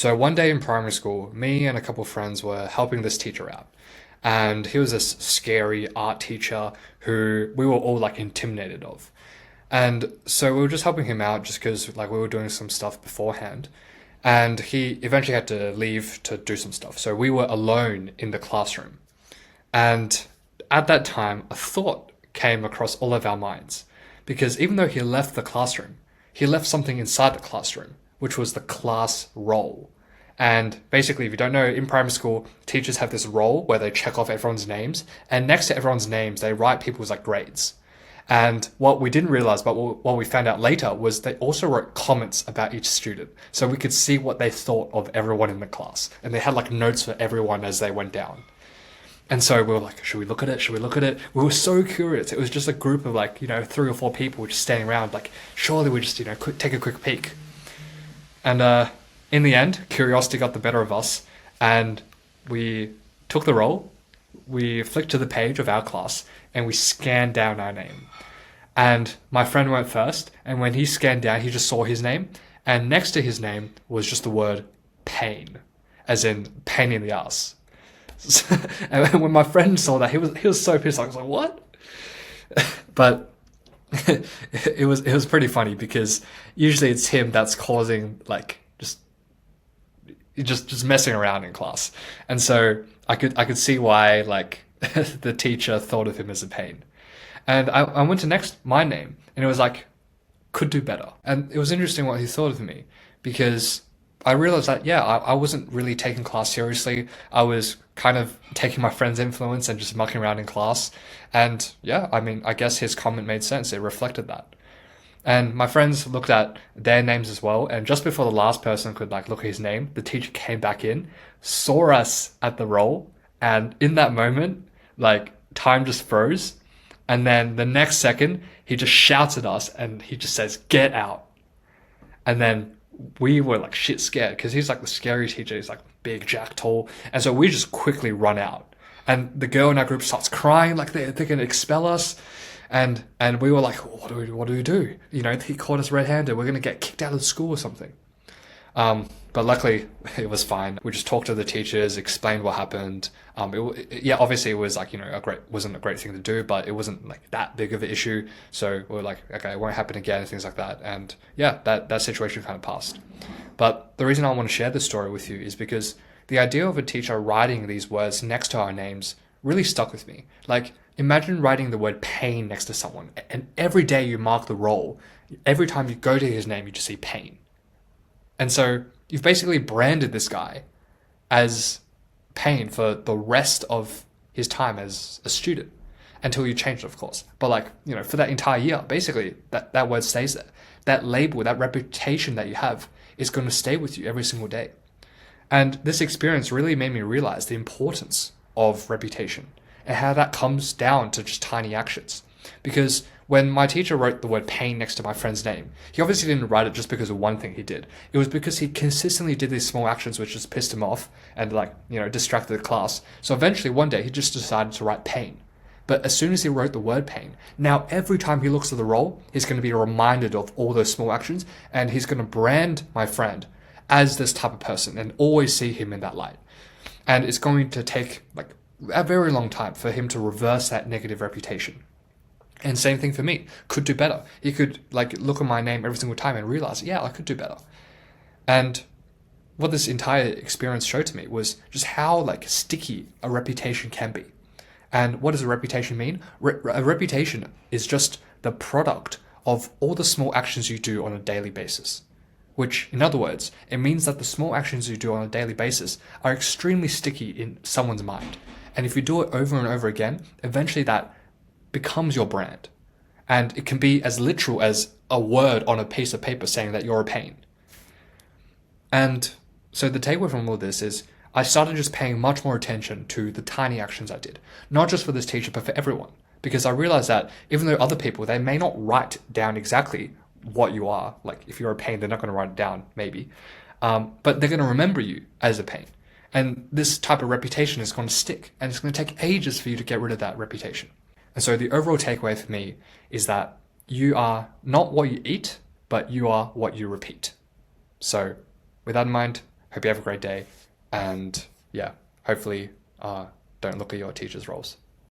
So one day in primary school, me and a couple of friends were helping this teacher out. And he was this scary art teacher who we were all like intimidated of. And so we were just helping him out just because like we were doing some stuff beforehand. And he eventually had to leave to do some stuff. So we were alone in the classroom. And at that time, a thought came across all of our minds. Because even though he left the classroom, he left something inside the classroom, which was the class roll. And basically, if you don't know, in primary school, teachers have this roll where they check off everyone's names, and next to everyone's names, they write people's like grades. And what we didn't realize, but what we found out later, was they also wrote comments about each student. So we could see what they thought of everyone in the class. And they had like notes for everyone as they went down. And so we were like, should we look at it? Should we look at it? We were so curious. It was just a group of like, 3 or 4 people just standing around, like, surely we just, take a quick peek. And in the end, curiosity got the better of us, and we took the roll, we flicked to the page of our class, and we scanned down our name. And my friend went first, and when he scanned down, he just saw his name, and next to his name was just the word pain, as in pain in the ass. And when my friend saw that, he was so pissed. I was like, "What?" But it was pretty funny because usually it's him that's causing like just messing around in class, and so I could see why like the teacher thought of him as a pain. And I went to next my name, and it was like could do better, and it was interesting what he thought of me because I realized that, yeah, I wasn't really taking class seriously. I was kind of taking my friend's influence and just mucking around in class. And yeah, I mean, I guess his comment made sense. It reflected that. And my friends looked at their names as well. And just before the last person could like look at his name, the teacher came back in, saw us at the roll. And in that moment, like time just froze. And then the next second, he just shouts at us and he just says, "Get out." And then we were like shit scared because he's like the scary teacher. He's like big, jack, tall. And so we just quickly run out. And the girl in our group starts crying like they're going to expel us. And we were like, what do we do? He caught us red-handed. We're going to get kicked out of the school or something. But luckily it was fine. We just talked to the teachers, explained what happened. Yeah, obviously it was like, wasn't a great thing to do, but it wasn't like that big of an issue. So we were like, okay, it won't happen again, things like that. And yeah, that situation kind of passed. But the reason I want to share this story with you is because the idea of a teacher writing these words next to our names really stuck with me. Like, imagine writing the word pain next to someone, and every day you mark the roll, every time you go to his name, you just see pain. And so you've basically branded this guy as pain for the rest of his time as a student until you change it, of course. But like, for that entire year, basically that word stays there. That label, that reputation that you have is going to stay with you every single day. And this experience really made me realize the importance of reputation and how that comes down to just tiny actions. Because when my teacher wrote the word pain next to my friend's name, he obviously didn't write it just because of one thing he did. It was because he consistently did these small actions which just pissed him off and distracted the class. So eventually one day he just decided to write pain. But as soon as he wrote the word pain, now every time he looks at the roll, he's going to be reminded of all those small actions, and he's going to brand my friend as this type of person and always see him in that light. And it's going to take like a very long time for him to reverse that negative reputation. And same thing for me, could do better. He could like look at my name every single time and realize, yeah, I could do better. And what this entire experience showed to me was just how like sticky a reputation can be. And what does a reputation mean? A reputation is just the product of all the small actions you do on a daily basis. Which, in other words, it means that the small actions you do on a daily basis are extremely sticky in someone's mind. And if you do it over and over again, eventually that becomes your brand. And it can be as literal as a word on a piece of paper saying that you're a pain. And so the takeaway from all this is I started just paying much more attention to the tiny actions I did, not just for this teacher, but for everyone. Because I realized that even though other people, they may not write down exactly what you are, like if you're a pain, they're not going to write it down, maybe, but they're going to remember you as a pain. And this type of reputation is going to stick, and it's going to take ages for you to get rid of that reputation. And so the overall takeaway for me is that you are not what you eat, but you are what you repeat. So with that in mind, Hope you have a great day. And yeah, hopefully don't look at your teachers' roles.